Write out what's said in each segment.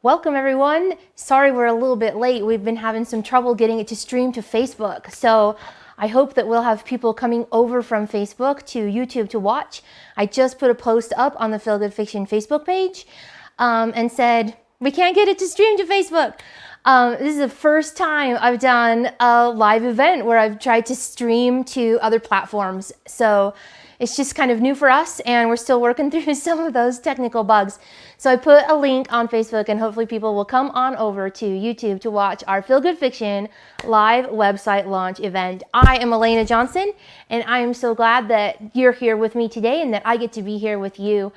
Welcome everyone. Sorry we're a little bit late. We've been having some trouble getting it to stream to Facebook. So I hope that we'll have people coming over from Facebook to YouTube to watch. I just put a post up on the Feel Good Fiction Facebook page and said, we can't get it to stream to Facebook. This is the first time I've done a live event where I've tried to stream to other platforms. So it's just kind of new for us, and we're still working through some of those technical bugs. So I put a link on Facebook, and hopefully people will come on over to YouTube to watch our Feel Good Fiction live website launch event. I am Elena Johnson, and I am so glad that you're here with me today and that I get to be here with you.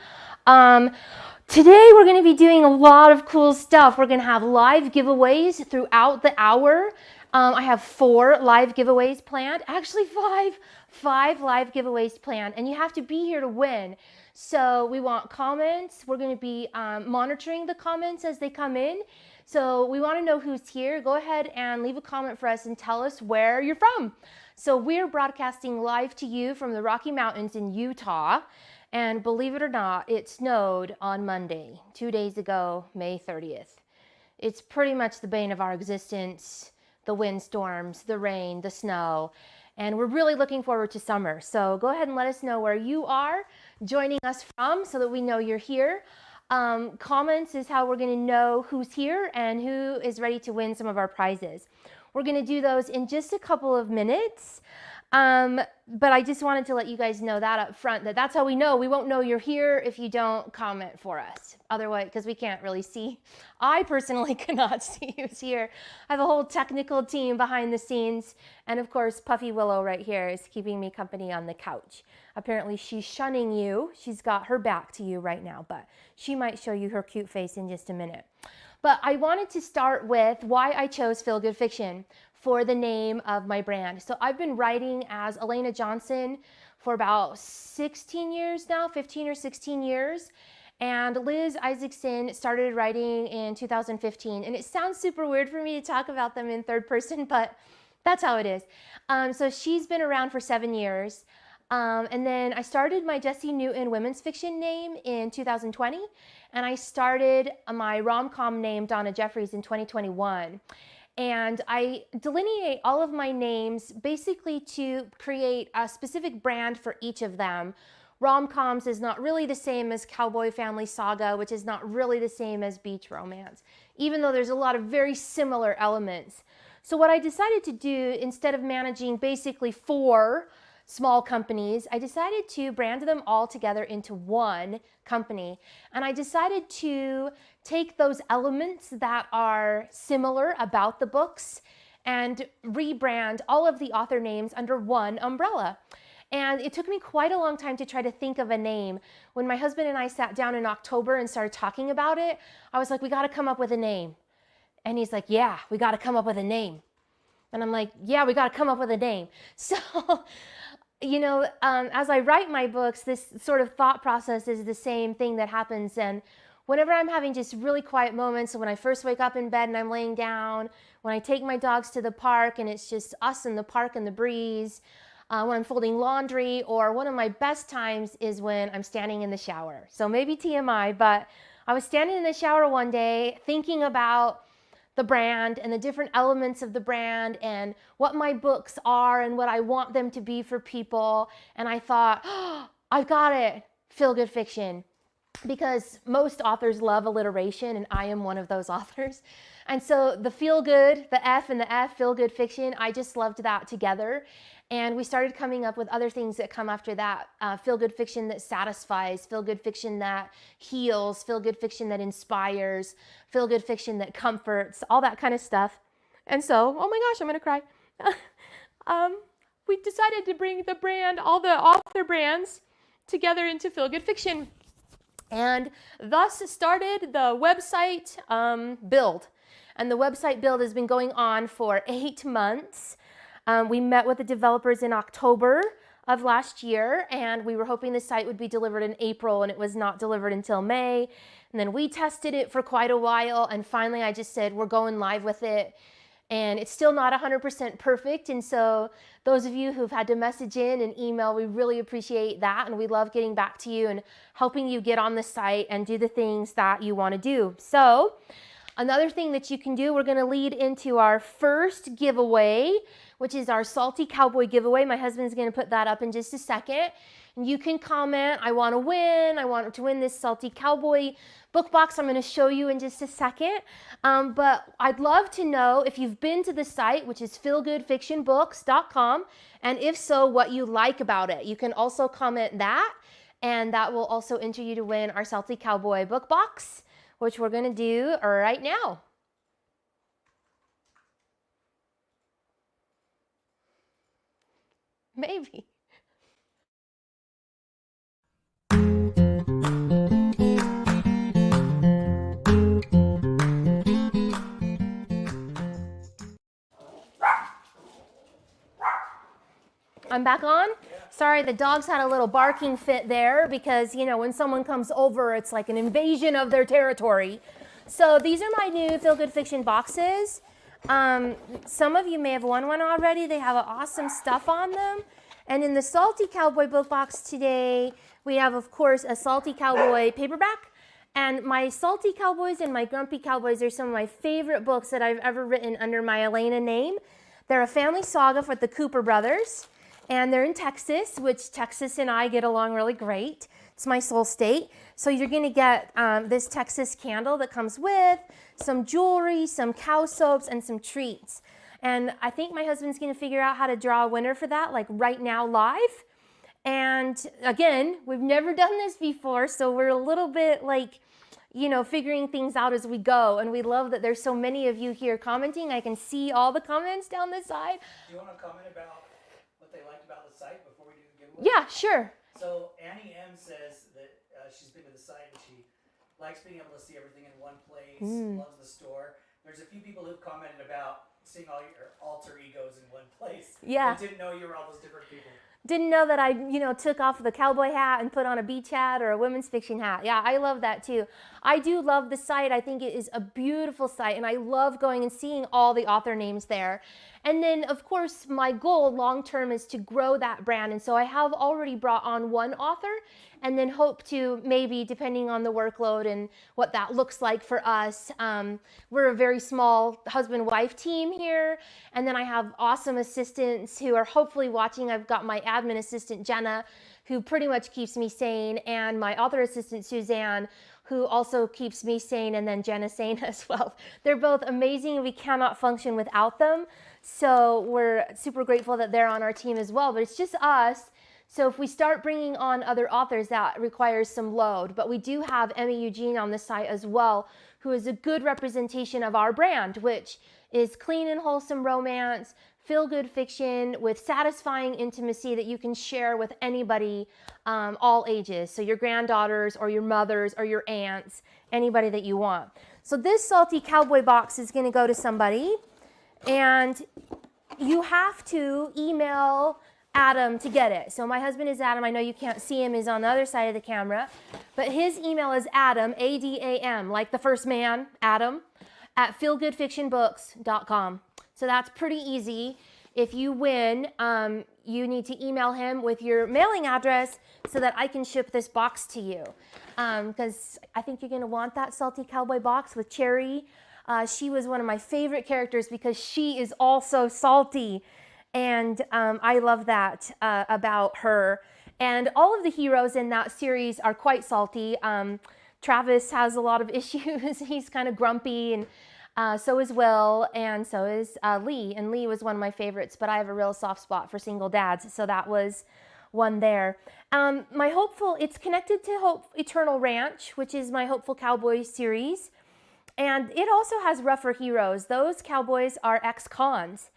Today we're going to be doing a lot of cool stuff. We're going to have live giveaways throughout the hour. I have 4 live giveaways planned, actually 5 live giveaways planned, and you have to be here to win. So we want comments. We're going to be monitoring the comments as they come in. So we want to know who's here. Go ahead and leave a comment for us and tell us where you're from. So we're broadcasting live to you from the Rocky Mountains in Utah. And believe it or not, it snowed on Monday, 2 days ago, May 30th. It's pretty much the bane of our existence, the windstorms, the rain, the snow, and we're really looking forward to summer. So go ahead and let us know where you are joining us from so that we know you're here. Comments is how we're going to know who's here and who is ready to win some of our prizes. We're going to do those in just a couple of minutes. But I just wanted to let you guys know that up front, that's how we know. We won't know you're here if you don't comment for us. Otherwise, because we can't really see. I personally cannot see who's here. I have a whole technical team behind the scenes. And of course, Puffy Willow right here is keeping me company on the couch. Apparently she's shunning you. She's got her back to you right now, but she might show you her cute face in just a minute. But I wanted to start with why I chose Feel Good Fiction for the name of my brand. So I've been writing as Elena Johnson for about 16 years now, 15 or 16 years. And Liz Isaacson started writing in 2015. And it sounds super weird for me to talk about them in third person, but that's how it is. So she's been around for 7 years. And then I started my Jessie Newton women's fiction name in 2020. And I started my rom-com name, Donna Jeffries, in 2021. And I delineate all of my names basically to create a specific brand for each of them. Rom-coms is not really the same as Cowboy Family Saga, which is not really the same as beach romance, even though there's a lot of very similar elements. So what I decided to do, instead of managing basically 4 small companies, I decided to brand them all together into one company. And I decided to take those elements that are similar about the books and rebrand all of the author names under one umbrella. And it took me quite a long time to try to think of a name. When my husband and I sat down in October and started talking about it, I was like, we got to come up with a name. And he's like, yeah, we got to come up with a name. And I'm like, yeah, we got to come up with a name. So you know, as I write my books, this sort of thought process is the same thing that happens. And whenever I'm having just really quiet moments, so when I first wake up in bed and I'm laying down, when I take my dogs to the park and it's just us in the park and the breeze, when I'm folding laundry, or one of my best times is when I'm standing in the shower. So maybe TMI, but I was standing in the shower one day thinking about the brand and the different elements of the brand and what my books are and what I want them to be for people. And I thought, oh, I've got it, Feel Good Fiction. Because most authors love alliteration, and I am one of those authors. And so the feel good, the F and the F, Feel Good Fiction, I just loved that together. And we started coming up with other things that come after that. Feel Good Fiction that satisfies, Feel Good Fiction that heals, Feel Good Fiction that inspires, Feel Good Fiction that comforts, all that kind of stuff. And so, oh my gosh, I'm gonna cry. We decided to bring the brand, all the author brands together into Feel Good Fiction. And thus started the website build. And the website build has been going on for 8 months. We met with the developers in October of last year, and we were hoping the site would be delivered in April, and it was not delivered until May. And then we tested it for quite a while, and finally I just said, we're going live with it. And it's still not 100% perfect. And so those of you who've had to message in and email, we really appreciate that. And we love getting back to you and helping you get on the site and do the things that you want to do. So Another thing that you can do, we're going to lead into our first giveaway, which is our Salty Cowboy giveaway. My husband's going to put that up in just a second. And you can comment, I want to win. I want to win this Salty Cowboy book box. I'm going to show you in just a second. But I'd love to know if you've been to the site, which is feelgoodfictionbooks.com, and if so, what you like about it. You can also comment that, and that will also enter you to win our Salty Cowboy book box, which we're going to do right now. Maybe. I'm back on. Sorry, the dogs had a little barking fit there because, you know, when someone comes over, it's like an invasion of their territory. So these are my new Feel Good Fiction boxes. Some of you may have won one already. They have awesome stuff on them. And in the Salty Cowboy book box today, we have, of course, a Salty Cowboy paperback. And my Salty Cowboys and my Grumpy Cowboys are some of my favorite books that I've ever written under my Elena name. They're a family saga for the Cooper brothers. And they're in Texas, which Texas and I get along really great. It's my soul state. So you're going to get this Texas candle that comes with some jewelry, some cow soaps, and some treats. And I think my husband's going to figure out how to draw a winner for that, like right now live. And again, we've never done this before, so we're a little bit like, you know, figuring things out as we go. And we love that there's so many of you here commenting. I can see all the comments down the side. Do you want to comment about what they liked about the site before we do the giveaway? Yeah, sure. So Annie M says that she's been to the site and she likes being able to see everything in one place, loves the store. There's a few people who've commented about seeing all your alter egos in one place. Yeah. I didn't know you were all those different people. Didn't know that I, you know, took off the cowboy hat and put on a beach hat or a women's fiction hat. Yeah, I love that too. I do love the site. I think it is a beautiful site, and I love going and seeing all the author names there. And then, of course, my goal long term is to grow that brand. And so I have already brought on one author, and then hope to maybe, depending on the workload and what that looks like for us, we're a very small husband-wife team here. And then I have awesome assistants who are hopefully watching. I've got my admin assistant, Jenna, who pretty much keeps me sane, and my author assistant, Suzanne, who also keeps me sane, and then Jenna sane as well. They're both amazing. We cannot function without them. So we're super grateful that they're on our team as well, but it's just us. So if we start bringing on other authors, that requires some load. But we do have Emmy Eugene on the site as well, who is a good representation of our brand, which is clean and wholesome romance, feel-good fiction with satisfying intimacy that you can share with anybody, all ages. So your granddaughters or your mothers or your aunts, anybody that you want. So this Salty Cowboy box is going to go to somebody, and you have to email Adam to get it. So my husband is Adam. I know you can't see him. He's on the other side of the camera. But his email is Adam, A-D-A-M, like the first man, Adam, at feelgoodfictionbooks.com. So that's pretty easy. If you win, you need to email him with your mailing address so that I can ship this box to you. Because I think you're going to want that Salty Cowboy box with Cherry. She was one of my favorite characters because she is also salty. And I love that about her. And all of the heroes in that series are quite salty. Travis has a lot of issues. He's kind of grumpy, and so is Will, and so is Lee. And Lee was one of my favorites, but I have a real soft spot for single dads, so that was one there. My hopeful, it's connected to Hope Eternal Ranch, which is my Hopeful Cowboy series. And it also has rougher heroes. Those cowboys are ex-cons.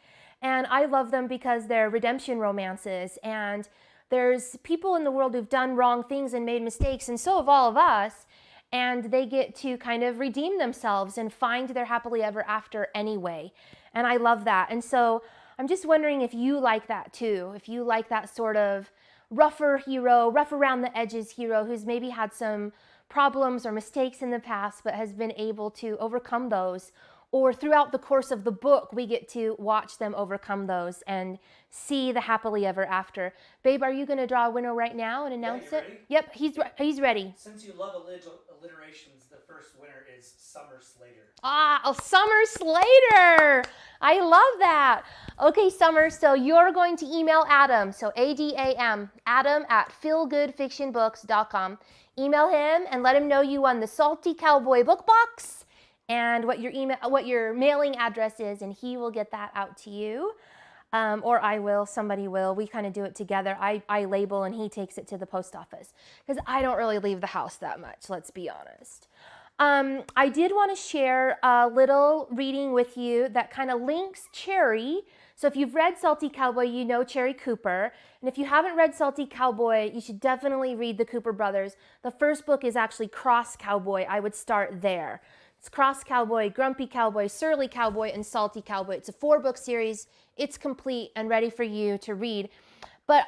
And I love them because they're redemption romances, and there's people in the world who've done wrong things and made mistakes, and so have all of us, and they get to kind of redeem themselves and find their happily ever after anyway. And I love that. And so I'm just wondering if you like that too, if you like that sort of rougher hero, rough around the edges hero who's maybe had some problems or mistakes in the past but has been able to overcome those. Or throughout the course of the book, we get to watch them overcome those and see the happily ever after. Babe, are you going to draw a winner right now and announce it? Ready? Yep, he's ready. Since you love alliterations, the first first winner is Summer Slater. Summer Slater. I love that. Okay, Summer, so you're going to email Adam, so Adam, Adam at feelgoodfictionbooks.com. Email him and let him know you won the Salty Cowboy book box and what your mailing address is, and he will get that out to you. Or I will, somebody will. We kind of do it together. I label and he takes it to the post office because I don't really leave the house that much, let's be honest. I did want to share a little reading with you that kind of links Cherry. So if you've read Salty Cowboy, you know Cherry Cooper. And if you haven't read Salty Cowboy, you should definitely read the Cooper brothers. The first book is actually Cross Cowboy. I would start there. It's Cross Cowboy, Grumpy Cowboy, Surly Cowboy, and Salty Cowboy. It's a 4-book series. It's complete and ready for you to read. But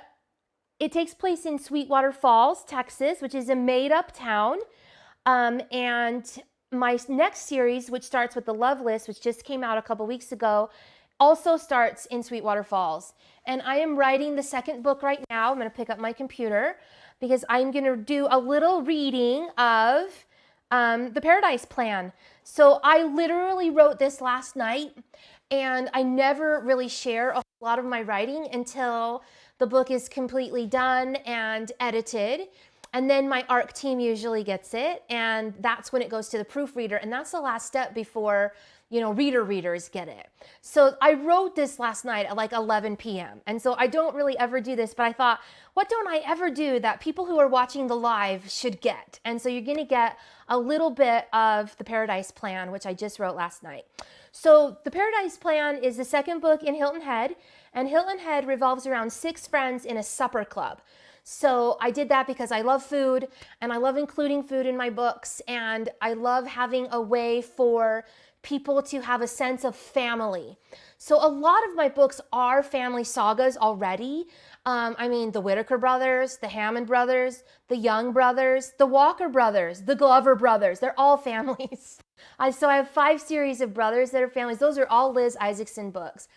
it takes place in Sweetwater Falls, Texas, which is a made-up town. And my next series, which starts with The Love List, which just came out a couple weeks ago, also starts in Sweetwater Falls. And I am writing the second book right now. I'm going to pick up my computer because I'm going to do a little reading of the Paradise Plan. So I literally wrote this last night, and I never really share a lot of my writing until the book is completely done and edited. And then my ARC team usually gets it, and that's when it goes to the proofreader, and that's the last step before, readers get it. So I wrote this last night at like 11 p.m. And so I don't really ever do this, but I thought, what don't I ever do that people who are watching the live should get? And so you're gonna get a little bit of the Paradise Plan, which I just wrote last night. So the Paradise Plan is the second book in Hilton Head, and Hilton Head revolves around 6 friends in a supper club. So I did that because I love food, and I love including food in my books, and I love having a way for people to have a sense of family. So a lot of my books are family sagas already. The Whittaker brothers, the Hammond brothers, the Young brothers, the Walker brothers, the Glover brothers, they're all families. So I have 5 series of brothers that are families. Those are all Liz Isaacson books.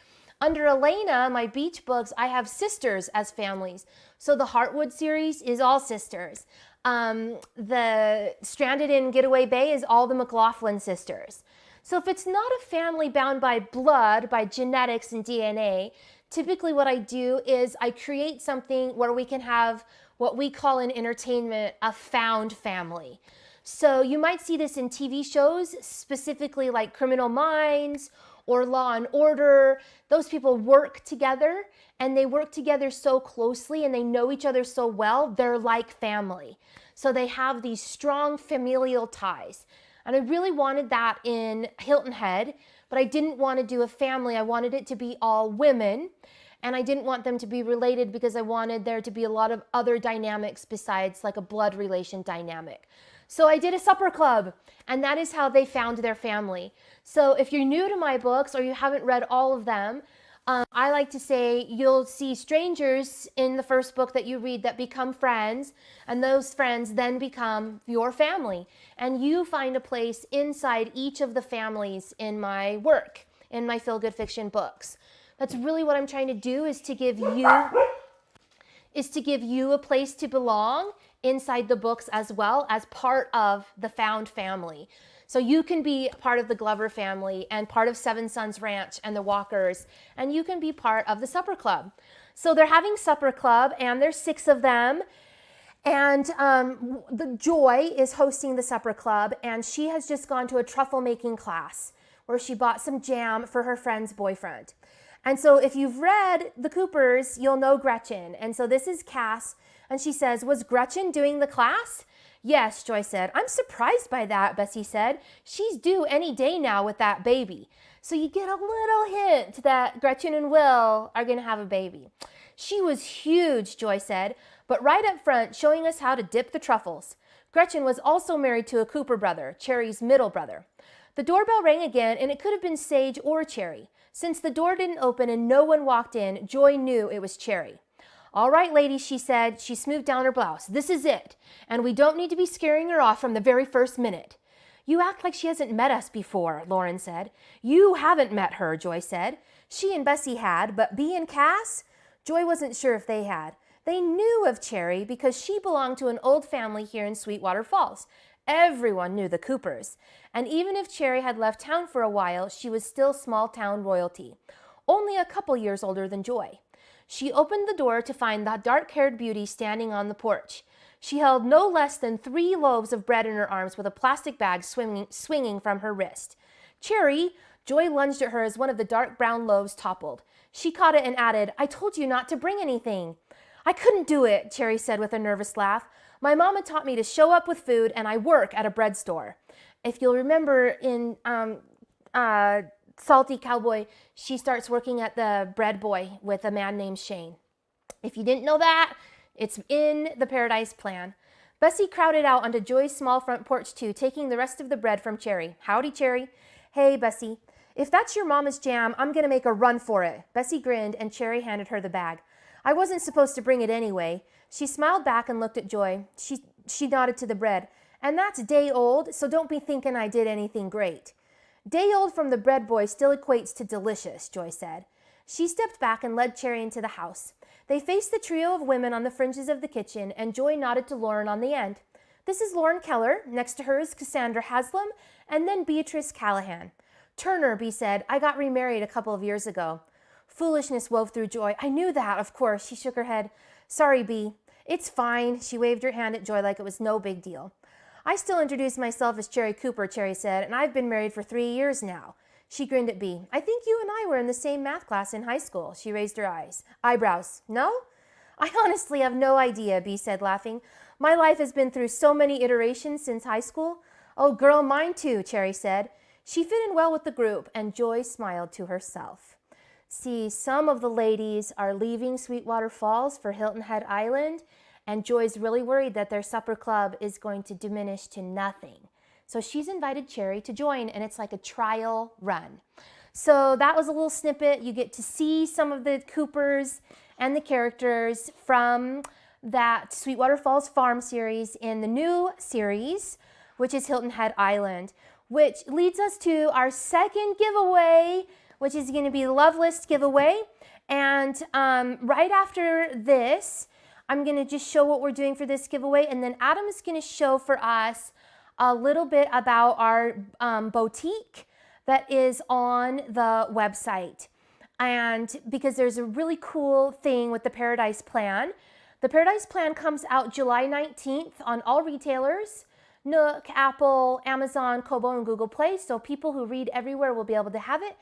Under Elena, my beach books, I have sisters as families. So the Heartwood series is all sisters. The Stranded in Getaway Bay is all the McLaughlin sisters. So if it's not a family bound by blood, by genetics and DNA, typically what I do is I create something where we can have what we call in entertainment a found family. So you might see this in TV shows, specifically like Criminal Minds or Law and Order. Those people work together, and they work together so closely, and they know each other so well, they're like family. So they have these strong familial ties. And I really wanted that in Hilton Head, but I didn't want to do a family. I wanted it to be all women, and I didn't want them to be related because I wanted there to be a lot of other dynamics besides like a blood relation dynamic. So I did a supper club, and that is how they found their family. So if you're new to my books or you haven't read all of them, I like to say you'll see strangers in the first book that you read that become friends, and those friends then become your family. And you find a place inside each of the families in my work, in my Feel Good Fiction books. That's really what I'm trying to do, is to give you a place to belong inside the books as well as part of the found family. So you can be part of the Glover family and part of Seven Sons Ranch and the Walkers, and you can be part of the supper club. So they're having supper club, and there's 6 of them. And the Joy is hosting the supper club, and she has just gone to a truffle making class where she bought some jam for her friend's boyfriend. And so if you've read The Coopers, you'll know Gretchen. And so this is Cass, and she says, "Was Gretchen doing the class?" "Yes," Joy said. "I'm surprised by that," Bessie said. "She's due any day now with that baby." So you get a little hint that Gretchen and Will are going to have a baby. "She was huge," Joy said, "but right up front, showing us how to dip the truffles." Gretchen was also married to a Cooper brother, Cherry's middle brother. The doorbell rang again, and it could have been Sage or Cherry. Since the door didn't open and no one walked in, Joy knew it was Cherry. "All right, ladies," she said. She smoothed down her blouse. "This is it. And we don't need to be scaring her off from the very first minute." "You act like she hasn't met us before," Lauren said. "You haven't met her," Joy said. She and Bessie had, but Bea and Cass? Joy wasn't sure if they had. They knew of Cherry because she belonged to an old family here in Sweetwater Falls. Everyone knew the Coopers. And even if Cherry had left town for a while, she was still small town royalty, only a couple years older than Joy. She opened the door to find that dark-haired beauty standing on the porch. She held no less than 3 loaves of bread in her arms with a plastic bag swinging from her wrist. "Cherry!" Joy lunged at her as one of the dark brown loaves toppled. She caught it and added, "I told you not to bring anything." "I couldn't do it," Cherry said with a nervous laugh. "My mama taught me to show up with food, and I work at a bread store." If you'll remember in Salty Cowboy, she starts working at the Bread Boy with a man named Shane. If you didn't know that, it's in the Paradise Plan. Bessie crowded out onto Joy's small front porch too, taking the rest of the bread from Cherry. "Howdy, Cherry." "Hey, Bessie. If that's your mama's jam, I'm going to make a run for it." Bessie grinned and Cherry handed her the bag. "I wasn't supposed to bring it anyway." She smiled back and looked at Joy. She nodded to the bread. "And that's day old, so don't be thinking I did anything great." "Day old from the Bread Boy still equates to delicious," Joy said. She stepped back and led Cherry into the house. They faced the trio of women on the fringes of the kitchen, and Joy nodded to Lauren on the end. "This is Lauren Keller. Next to her is Cassandra Haslam, and then Beatrice Callahan." "Turner," Bea said. "I got remarried a couple of years ago." Foolishness wove through Joy. "I knew that, of course." She shook her head. "Sorry, Bea." "It's fine." She waved her hand at Joy like it was no big deal. "I still introduce myself as Cherry Cooper," Cherry said, "and I've been married for 3 years now." She grinned at Bea. "I think you and I were in the same math class in high school." She raised her eyebrows. "No?" "I honestly have no idea," Bea said, laughing. "My life has been through so many iterations since high school." "Oh, girl, mine too," Cherry said. She fit in well with the group, and Joy smiled to herself. See, some of the ladies are leaving Sweetwater Falls for Hilton Head Island, and Joy's really worried that their supper club is going to diminish to nothing. So she's invited Cherry to join, and it's like a trial run. So that was a little snippet. You get to see some of the Coopers and the characters from that Sweetwater Falls Farm series in the new series, which is Hilton Head Island, which leads us to our second giveaway, which is going to be the Love List giveaway. And right after this, I'm going to just show what we're doing for this giveaway, and then Adam is going to show for us a little bit about our boutique that is on the website. And because there's a really cool thing with the Paradise Plan. The Paradise Plan comes out July 19th on all retailers, Nook, Apple, Amazon, Kobo, and Google Play. So people who read everywhere will be able to have it.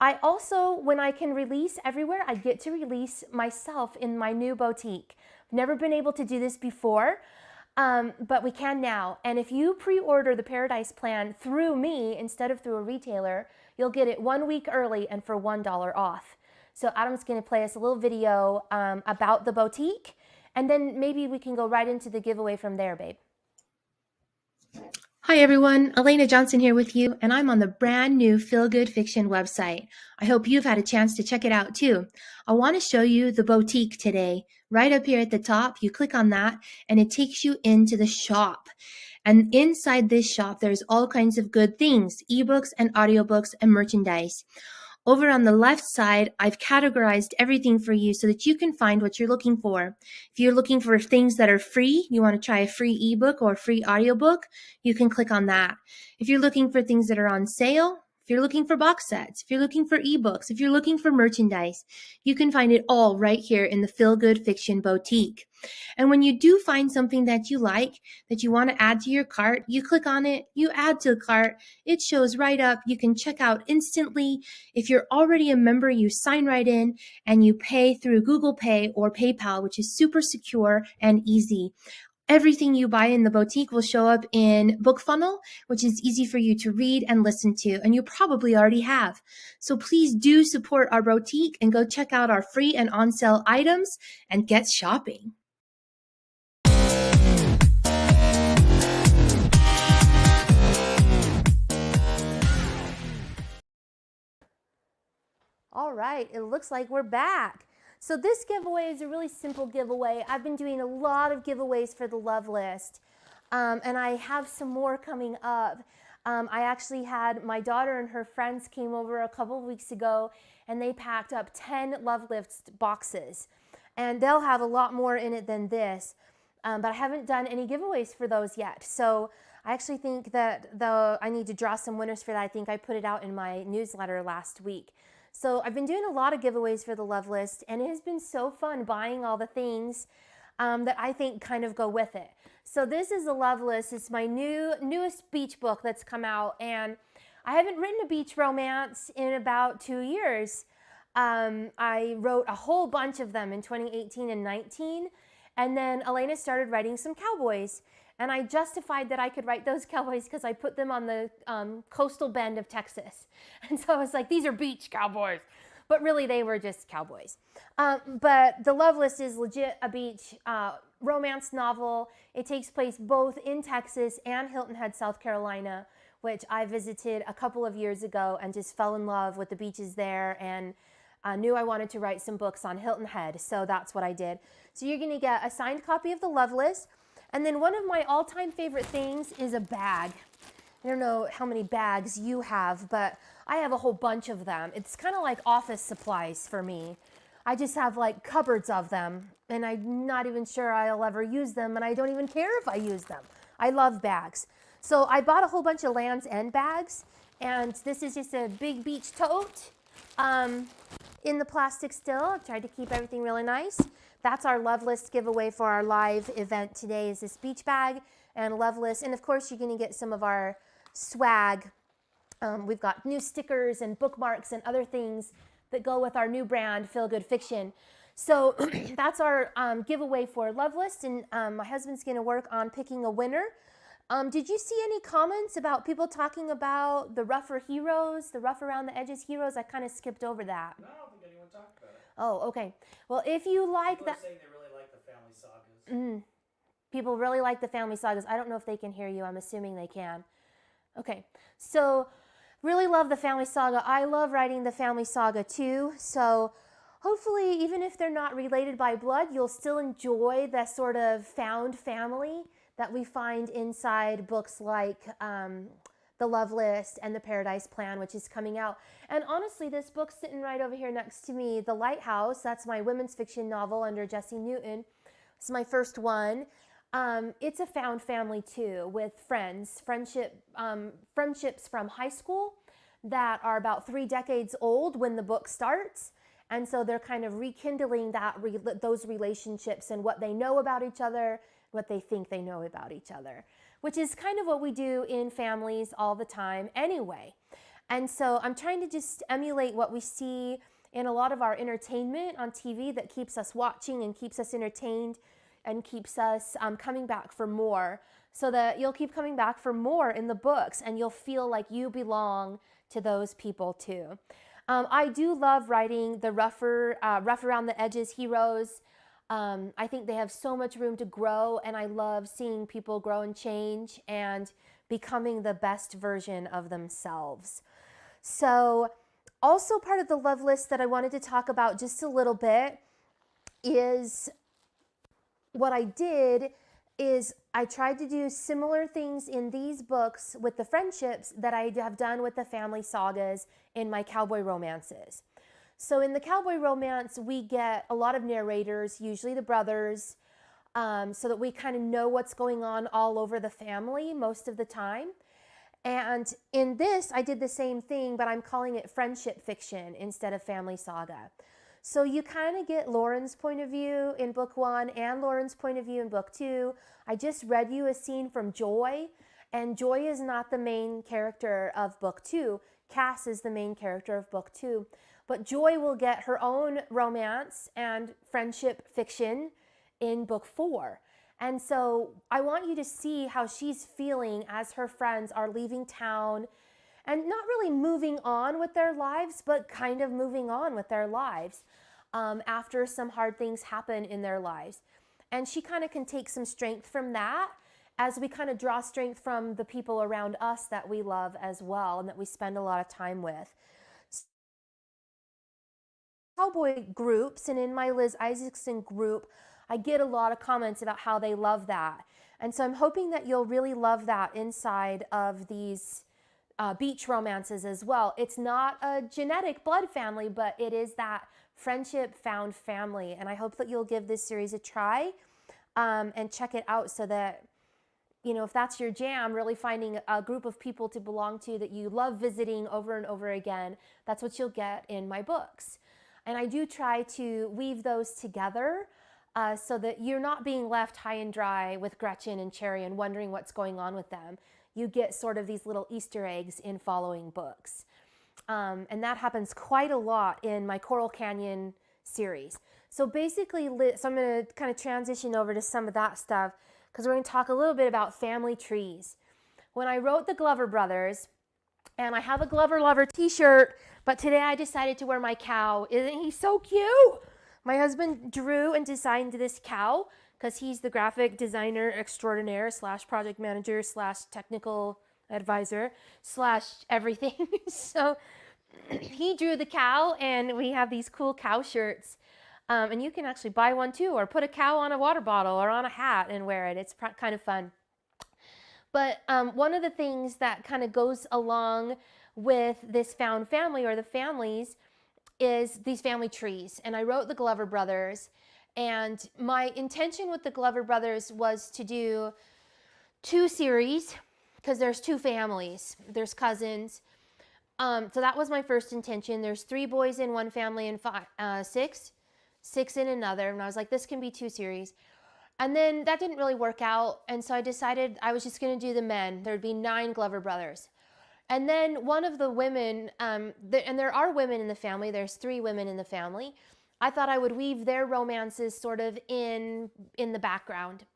I also, when I can release everywhere, I get to release myself in my new boutique. I've never been able to do this before, but we can now. And if you pre-order the Paradise Plan through me instead of through a retailer, you'll get it 1 week early and for $1 off. So Adam's going to play us a little video about the boutique, and then maybe we can go right into the giveaway from there, babe. Hi everyone, Elena Johnson here with you, and I'm on the brand new Feel Good Fiction website. I hope you've had a chance to check it out too. I want to show you the boutique today. Right up here at the top, you click on that and it takes you into the shop. And inside this shop, there's all kinds of good things, ebooks and audiobooks and merchandise. Over on the left side, I've categorized everything for you so that you can find what you're looking for. If you're looking for things that are free, you want to try a free ebook or a free audiobook, you can click on that. If you're looking for things that are on sale, if you're looking for box sets, if you're looking for ebooks, if you're looking for merchandise, you can find it all right here in the Feel Good Fiction Boutique. And when you do find something that you like, that you want to add to your cart, you click on it, you add to the cart, it shows right up, you can check out instantly. If you're already a member, you sign right in and you pay through Google Pay or PayPal, which is super secure and easy. Everything you buy in the boutique will show up in BookFunnel, which is easy for you to read and listen to, and you probably already have. So please do support our boutique and go check out our free and on-sale items and get shopping. All right, it looks like we're back. So this giveaway is a really simple giveaway. I've been doing a lot of giveaways for the Love List, and I have some more coming up. I actually had my daughter and her friends came over a couple of weeks ago, and they packed up 10 Love List boxes. And they'll have a lot more in it than this, but I haven't done any giveaways for those yet. So I actually think that I need to draw some winners for that. I think I put it out in my newsletter last week. So I've been doing a lot of giveaways for the Love List, and it has been so fun buying all the things that I think kind of go with it. So this is the Love List. It's my newest beach book that's come out, and I haven't written a beach romance in about 2 years. I wrote a whole bunch of them in 2018 and 19, and then Elena started writing some cowboys. And I justified that I could write those cowboys because I put them on the coastal bend of Texas. And so I was like, these are beach cowboys. But really, they were just cowboys. But The Love List is legit a beach romance novel. It takes place both in Texas and Hilton Head, South Carolina, which I visited a couple of years ago and just fell in love with the beaches there and knew I wanted to write some books on Hilton Head. So that's what I did. So you're going to get a signed copy of The Love List. And then one of my all-time favorite things is a bag. I don't know how many bags you have, but I have a whole bunch of them. It's kind of like office supplies for me. I just have like cupboards of them, and I'm not even sure I'll ever use them, and I don't even care if I use them. I love bags. So I bought a whole bunch of Lands' End bags, and this is just a big beach tote in the plastic still. I tried to keep everything really nice. That's our Love List giveaway for our live event today, is this beach bag and Love List. And of course, you're going to get some of our swag. We've got new stickers and bookmarks and other things that go with our new brand, Feel Good Fiction. So that's our giveaway for Love List. And my husband's going to work on picking a winner. Did you see any comments about people talking about the rougher heroes, the rough around the edges heroes? I kind of skipped over that. No, I don't think anyone talked about it. Oh, okay. Well, if you like People that, are saying they really like the family sagas. people really like the family sagas. I don't know if they can hear you. I'm assuming they can. Okay. So, really love the family saga. I love writing the family saga too. So, hopefully, even if they're not related by blood, you'll still enjoy the sort of found family that we find inside books like The Love List and The Paradise Plan, which is coming out. And honestly, this book's sitting right over here next to me, The Lighthouse. That's my women's fiction novel under Jessie Newton. It's my first one. It's a found family too, with friendships from high school that are about 3 decades old when the book starts. And so they're kind of rekindling those relationships and what they know about each other, what they think they know about each other, which is kind of what we do in families all the time anyway. And so I'm trying to just emulate what we see in a lot of our entertainment on TV that keeps us watching and keeps us entertained and keeps us coming back for more, so that you'll keep coming back for more in the books and you'll feel like you belong to those people too. I do love writing the rough around the edges heroes. I think they have so much room to grow, and I love seeing people grow and change and becoming the best version of themselves. So also part of the Love List that I wanted to talk about just a little bit is what I did is I tried to do similar things in these books with the friendships that I have done with the family sagas in my cowboy romances. So in the cowboy romance, we get a lot of narrators, usually the brothers, so that we kind of know what's going on all over the family most of the time. And in this, I did the same thing, but I'm calling it friendship fiction instead of family saga. So you kind of get Lauren's point of view in book 1 and Lauren's point of view in book 2. I just read you a scene from Joy, and Joy is not the main character of book 2. Cass is the main character of book 2. But Joy will get her own romance and friendship fiction in book 4. And so I want you to see how she's feeling as her friends are leaving town and not really moving on with their lives, but kind of moving on with their lives after some hard things happen in their lives. And she kind of can take some strength from that as we kind of draw strength from the people around us that we love as well and that we spend a lot of time with. Cowboy groups, and in my Liz Isaacson group, I get a lot of comments about how they love that. And so I'm hoping that you'll really love that inside of these beach romances as well. It's not a genetic blood family, but it is that friendship found family. And I hope that you'll give this series a try and check it out so that if that's your jam, really finding a group of people to belong to that you love visiting over and over again, that's what you'll get in my books. And I do try to weave those together so that you're not being left high and dry with Gretchen and Cherry and wondering what's going on with them. You get sort of these little Easter eggs in following books. And that happens quite a lot in my Coral Canyon series. So basically, so I'm going to kind of transition over to some of that stuff because we're going to talk a little bit about family trees. When I wrote the Glover Brothers, and I have a Glover Lover t-shirt, but today I decided to wear my cow. Isn't he so cute? My husband drew and designed this cow because he's the graphic designer extraordinaire / project manager / technical advisor / everything. So he drew the cow, and we have these cool cow shirts. And you can actually buy one too, or put a cow on a water bottle or on a hat and wear it. It's kind of fun. But one of the things that kind of goes along with this found family or the families is these family trees. And I wrote the Glover Brothers, and my intention with the Glover Brothers was to do 2 series because there's 2 families, there's cousins. So that was my first intention. There's 3 boys in one family and 6 in another. And I was like, this can be 2 series. And then that didn't really work out. And so I decided I was just going to do the men. There'd be 9 Glover Brothers. And then one of the women, and there are women in the family, there's 3 women in the family. I thought I would weave their romances sort of in the background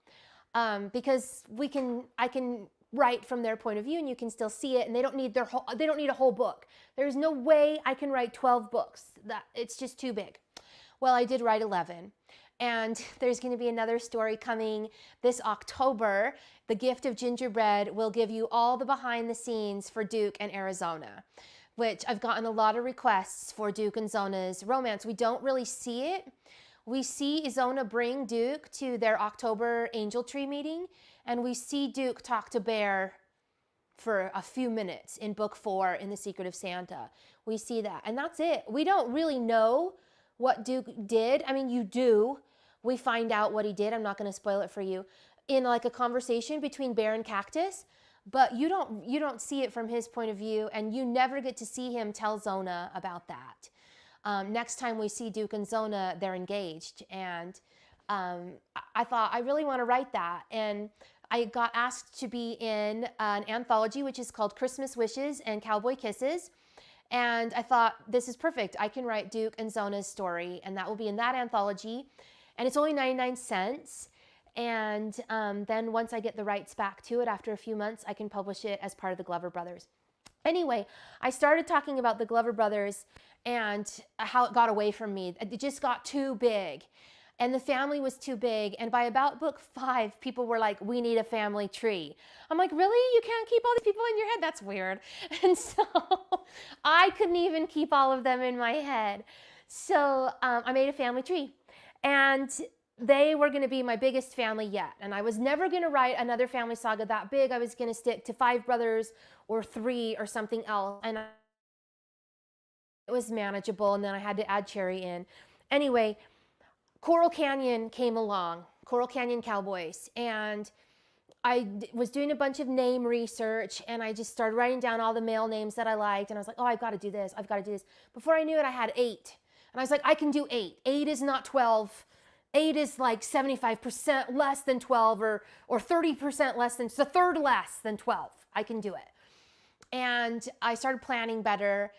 because I can write from their point of view and you can still see it, and they don't need a whole book. There's no way I can write 12 books. It's just too big. Well, I did write 11. And there's going to be another story coming this October. The Gift of Gingerbread will give you all the behind the scenes for Duke and Arizona, which I've gotten a lot of requests for Duke and Zona's romance. We don't really see it. We see Zona bring Duke to their October Angel Tree meeting, and we see Duke talk to Bear for a few minutes in book 4 in The Secret of Santa. We see that, and that's it. We don't really know what Duke did. I mean, you do. We find out what he did. I'm not going to spoil it for you in like a conversation between Bear and Cactus, but you don't see it from his point of view, and you never get to see him tell Zona about that. Next time we see Duke and Zona, they're engaged, and I thought I really want to write that, and I got asked to be in an anthology which is called Christmas Wishes and Cowboy Kisses. And I thought, this is perfect. I can write Duke and Zona's story, and that will be in that anthology. And it's only 99 cents. And then once I get the rights back to it after a few months, I can publish it as part of the Glover Brothers. Anyway, I started talking about the Glover Brothers and how it got away from me. It just got too big. And the family was too big. And by about book 5, people were like, we need a family tree. I'm like, really? You can't keep all these people in your head? That's weird. And so I couldn't even keep all of them in my head. So I made a family tree. And they were going to be my biggest family yet. And I was never going to write another family saga that big. I was going to stick to 5 brothers or 3 or something else. And it was manageable. And then I had to add Cherry in. Anyway, Coral Canyon came along, Coral Canyon Cowboys, and I was doing a bunch of name research, and I just started writing down all the male names that I liked, and I was like, oh, I've got to do this, I've got to do this. Before I knew it, I had 8, and I was like, I can do 8. 8 is not 12. 8 is like 75% less than 12, or 30% less than, it's a third less than 12. I can do it. And I started planning better.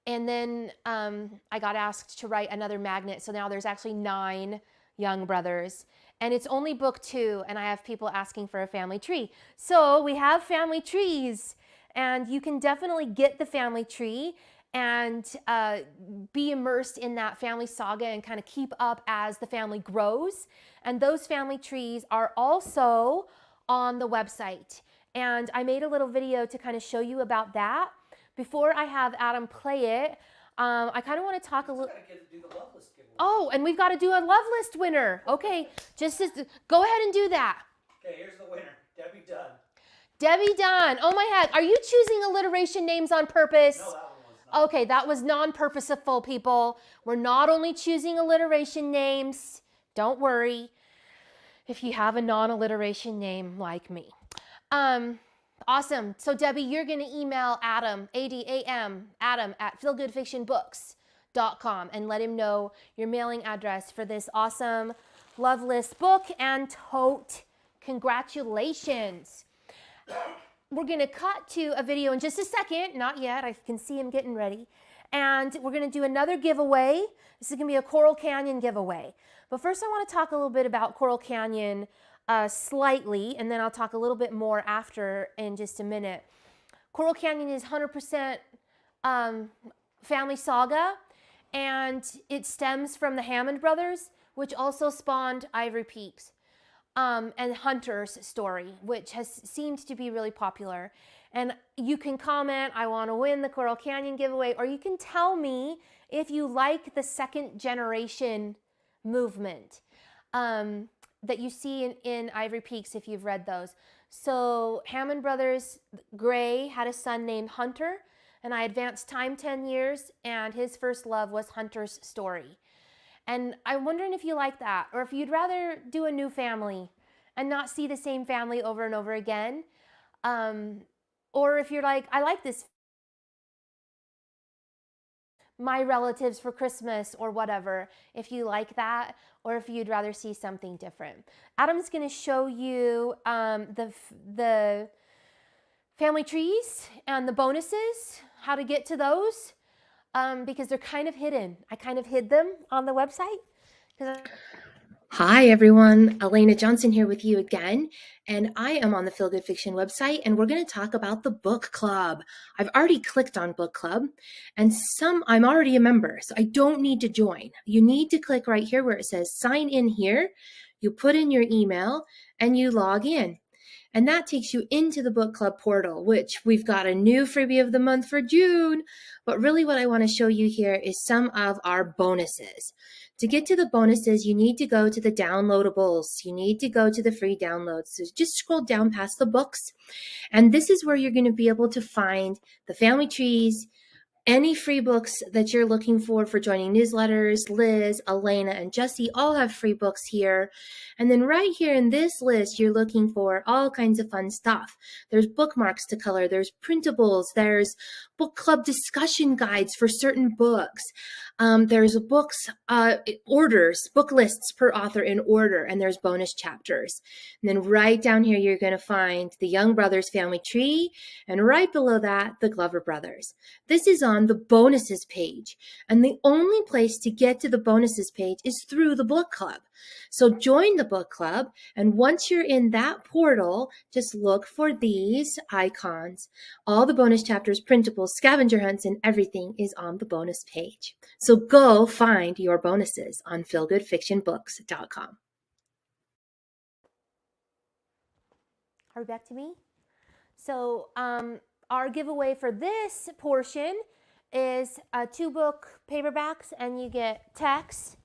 And then I got asked to write another magnet. So now there's actually 9 young brothers. And it's only book 2, and I have people asking for a family tree. So we have family trees. And you can definitely get the family tree and be immersed in that family saga and kind of keep up as the family grows. And those family trees are also on the website. And I made a little video to kind of show you about that. Before I have Adam play it, I kind of want to talk a little. Oh, and we've got to do a love list winner. Okay, go ahead and do that. Okay, here's the winner, Debbie Dunn. Debbie Dunn. Oh my heck, are you choosing alliteration names on purpose? No, that one was not. Okay, that was non-purposeful, people. We're not only choosing alliteration names. Don't worry if you have a non-alliteration name like me. Awesome. So Debbie, you're going to email Adam, A-D-A-M, Adam at feelgoodfictionbooks.com and let him know your mailing address for this awesome Love List book, and tote congratulations. We're going to cut to a video in just a second. Not yet. I can see him getting ready. And we're going to do another giveaway. This is going to be a Coral Canyon giveaway. But first I want to talk a little bit about Coral Canyon slightly, and then I'll talk a little bit more after in just a minute. Coral Canyon is 100% family saga, and it stems from the Hammond brothers, which also spawned Ivory Peaks, and Hunter's story, which has seemed to be really popular. And you can comment, I want to win the Coral Canyon giveaway, or you can tell me if you like the second generation movement that you see in Ivory Peaks if you've read those. So Hammond brothers, Gray had a son named Hunter, and I advanced time 10 years, and his first love was Hunter's story. And I'm wondering if you like that, or if you'd rather do a new family and not see the same family over and over again. Or if you're like, I like this, my relatives for Christmas or whatever, if you like that, or if you'd rather see something different. Adam's going to show you the family trees and the bonuses, how to get to those, because they're kind of hidden. I kind of hid them on the website. Hi everyone, Elena Johnson here with you again, and I am on the Feel Good Fiction website, and we're going to talk about the book club. I've already clicked on book club, and I'm already a member, so I don't need to join. You need to click right here where it says sign in here. You put in your email and you log in. And that takes you into the book club portal, which we've got a new freebie of the month for June. But really what I want to show you here is some of our bonuses. To get to the bonuses, you need to go to the downloadables. You need to go to the free downloads. So just scroll down past the books. And this is where you're going to be able to find the family trees, any free books that you're looking for joining newsletters. Liz, Elena, and Jesse all have free books here. And then right here in this list, you're looking for all kinds of fun stuff. There's bookmarks to color. There's printables. There's book club discussion guides for certain books. There's books, orders, book lists per author in order, and there's bonus chapters. And then right down here, you're going to find the Young Brothers family tree, and right below that, the Glover brothers. This is on the bonuses page, and the only place to get to the bonuses page is through the book club. So join the book club, and once you're in that portal, just look for these icons. All the bonus chapters, printables, scavenger hunts, and everything is on the bonus page. So go find your bonuses on feelgoodfictionbooks.com. Are we back to me? So our giveaway for this portion is 2 book paperbacks, and you get Tex,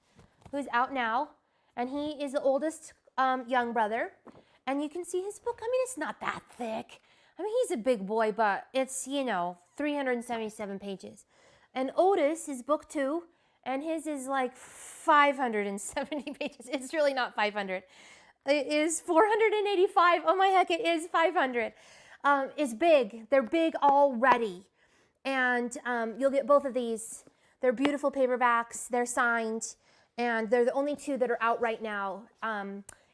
who's out now, and he is the oldest young brother. And you can see his book. I mean, it's not that thick. I mean, he's a big boy, but it's, 377 pages. And Otis is book 2, and his is like 570 pages. It's really not 500. It is 485. Oh my heck, it is 500. It's big. They're big already. And you'll get both of these. They're beautiful paperbacks. They're signed. And they're the only 2 that are out right now.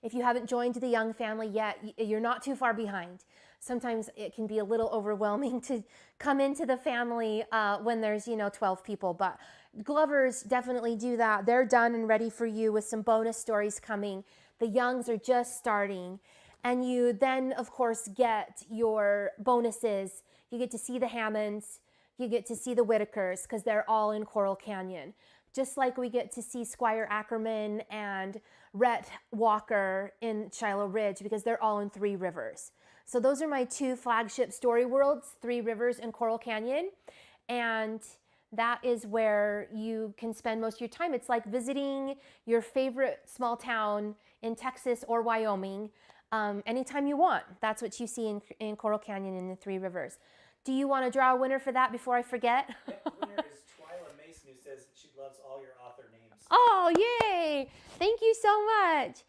If you haven't joined the Young family yet, you're not too far behind. Sometimes it can be a little overwhelming to come into the family when there's, 12 people. But Glovers definitely do that. They're done and ready for you with some bonus stories coming. The Youngs are just starting. And you then, of course, get your bonuses. You get to see the Hammonds. You get to see the Whitakers because they're all in Coral Canyon. Just like we get to see Squire Ackerman and Rhett Walker in Shiloh Ridge because they're all in Three Rivers. So those are my 2 flagship story worlds, Three Rivers and Coral Canyon. And that is where you can spend most of your time. It's like visiting your favorite small town in Texas or Wyoming anytime you want. That's what you see in Coral Canyon and the Three Rivers. Do you want to draw a winner for that before I forget? The winner is Twyla Mason, who says she loves all your author names. Oh, yay! Thank you so much.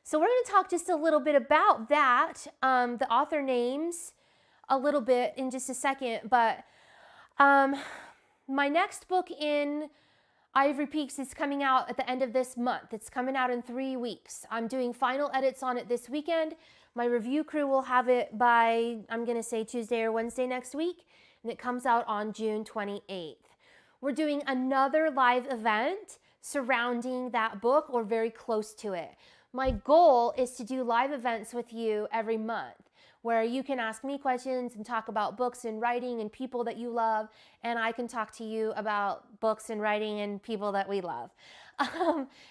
So we're going to talk just a little bit about that, the author names a little bit in just a second, but my next book in Ivory Peaks is coming out at the end of this month. It's coming out in 3 weeks. I'm doing final edits on it this weekend. My review crew will have it by, I'm going to say Tuesday or Wednesday next week, and it comes out on June 28th. We're doing another live event surrounding that book or very close to it. My goal is to do live events with you every month where you can ask me questions and talk about books and writing and people that you love, and I can talk to you about books and writing and people that we love,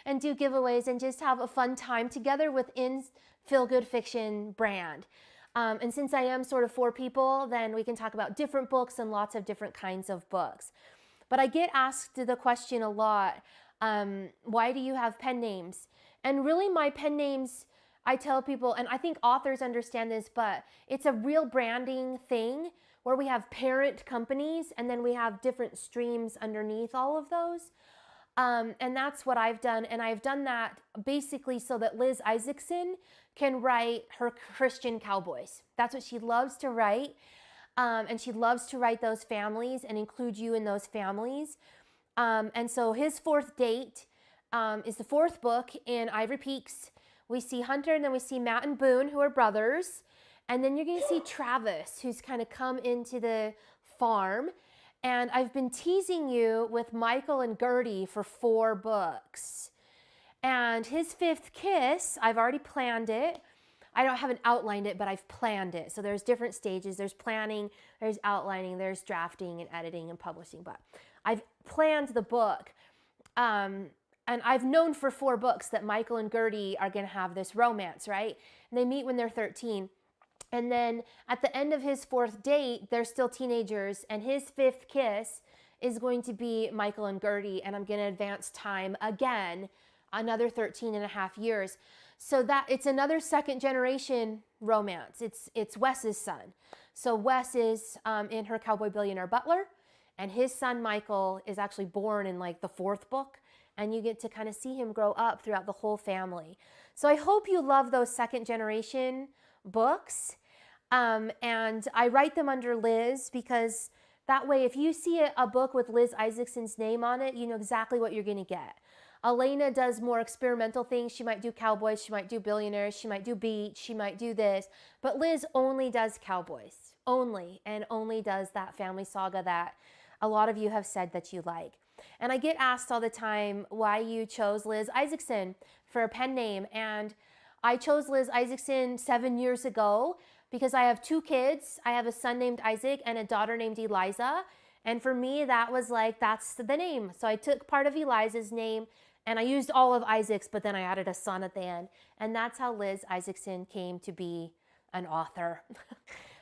and do giveaways and just have a fun time together within Feel Good Fiction brand. And since I am sort of for people, then we can talk about different books and lots of different kinds of books. But I get asked the question a lot, why do you have pen names? And really my pen names, I tell people, and I think authors understand this, but it's a real branding thing where we have parent companies and then we have different streams underneath all of those. And that's what I've done. And I've done that basically so that Liz Isaacson can write her Christian cowboys. That's what she loves to write. And she loves to write those families and include you in those families. And so his fourth date is the fourth book in Ivory Peaks. We see Hunter, and then we see Matt and Boone, who are brothers. And then you're going to see Travis, who's kind of come into the farm. And I've been teasing you with Michael and Gertie for 4 books. And his fifth kiss, I've already planned it. I haven't outlined it, but I've planned it. So there's different stages. There's planning, there's outlining, there's drafting and editing and publishing. But I've planned the book. And I've known for 4 books that Michael and Gertie are going to have this romance, right? And they meet when they're 13. And then at the end of his 4th date, they're still teenagers. And his 5th kiss is going to be Michael and Gertie. And I'm going to advance time again, another 13 and a half years. So that it's another second generation romance. It's Wes's son. So Wes is in Her Cowboy Billionaire Butler. And his son, Michael, is actually born in like the 4th book. And you get to kind of see him grow up throughout the whole family. So I hope you love those second generation books. And I write them under Liz because that way if you see a book with Liz Isaacson's name on it, you know exactly what you're going to get. Elena does more experimental things. She might do cowboys, she might do billionaires, she might do beach, she might do this. But Liz only does cowboys, only does that family saga that a lot of you have said that you like. And I get asked all the time why you chose Liz Isaacson for a pen name. And I chose Liz Isaacson 7 years ago because I have 2 kids. I have a son named Isaac and a daughter named Eliza. And for me, that was like, that's the name. So I took part of Eliza's name and I used all of Isaac's, but then I added a son at the end. And that's how Liz Isaacson came to be an author.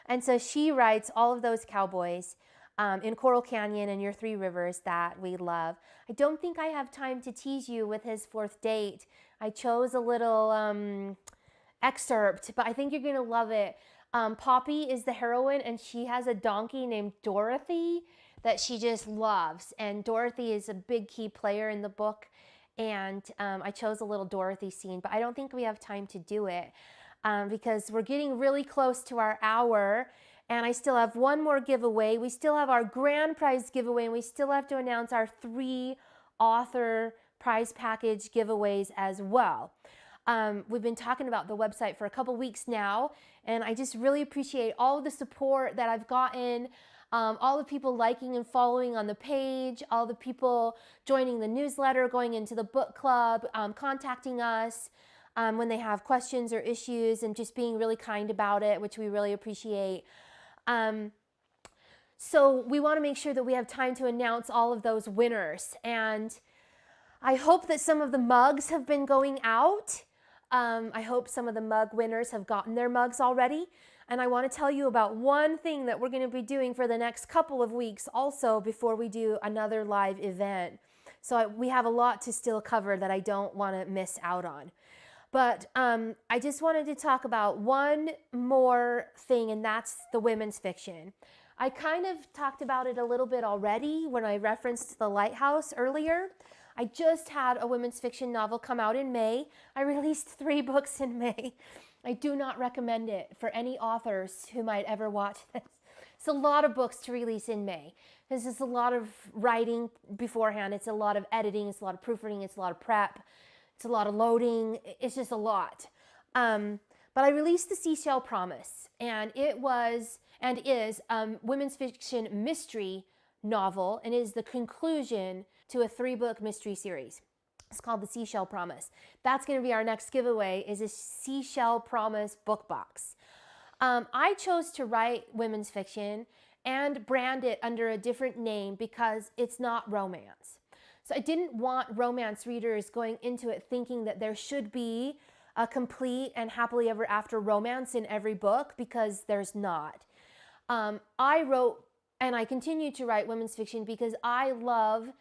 And so she writes all of those cowboys in Coral Canyon and Your 3 Rivers that we love. I don't think I have time to tease you with his 4th date. I chose a little excerpt, but I think you're going to love it. Poppy is the heroine, and she has a donkey named Dorothy that she just loves. And Dorothy is a big key player in the book. And I chose a little Dorothy scene, but I don't think we have time to do it because we're getting really close to our hour. And I still have one more giveaway. We still have our grand prize giveaway, and we still have to announce our 3 author prize package giveaways as well. We've been talking about the website for a couple weeks now, and I just really appreciate all of the support that I've gotten, all the people liking and following on the page, all the people joining the newsletter, going into the book club, contacting us when they have questions or issues, and just being really kind about it, which we really appreciate. So we want to make sure that we have time to announce all of those winners. And I hope that some of the mugs have been going out. I hope some of the mug winners have gotten their mugs already. And I want to tell you about one thing that we're going to be doing for the next couple of weeks also before we do another live event. So we have a lot to still cover that I don't want to miss out on. But I just wanted to talk about one more thing, and that's the women's fiction. I kind of talked about it a little bit already when I referenced The Lighthouse earlier. I just had a women's fiction novel come out in May. I released 3 books in May. I do not recommend it for any authors who might ever watch this. It's a lot of books to release in May. This is a lot of writing beforehand. It's a lot of editing. It's a lot of proofreading. It's a lot of prep. It's a lot of loading. It's just a lot. But I released The Seashell Promise, and it was and is a women's fiction mystery novel, and is the conclusion to a 3-book mystery series. It's called The Seashell Promise. That's going to be our next giveaway, is a Seashell Promise book box. I chose to write women's fiction and brand it under a different name because it's not romance. So I didn't want romance readers going into it thinking that there should be a complete and happily ever after romance in every book, because there's not. I wrote and I continue to write women's fiction because I love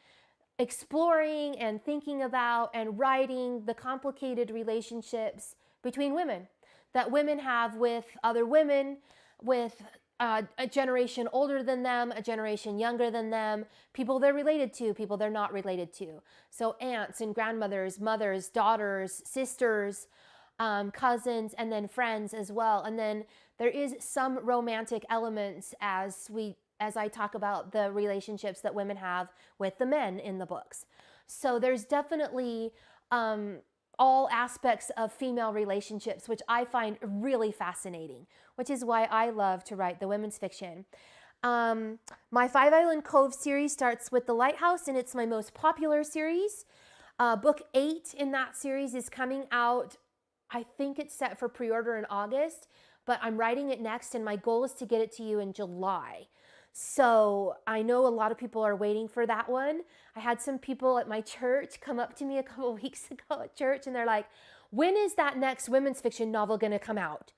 exploring and thinking about and writing the complicated relationships between women that women have with other women, with a generation older than them, a generation younger than them, people they're related to, people they're not related to. So aunts and grandmothers, mothers, daughters, sisters, cousins, and then friends as well. And then there is some romantic elements as I talk about the relationships that women have with the men in the books. So there's definitely all aspects of female relationships, which I find really fascinating, which is why I love to write the women's fiction. My Five Island Cove series starts with The Lighthouse, and it's my most popular series. Book 8 in that series is coming out. I think it's set for pre-order in August, but I'm writing it next, and my goal is to get it to you in July. So I know a lot of people are waiting for that one. I had some people at my church come up to me a couple of weeks ago at church, and they're like, when is that next women's fiction novel going to come out?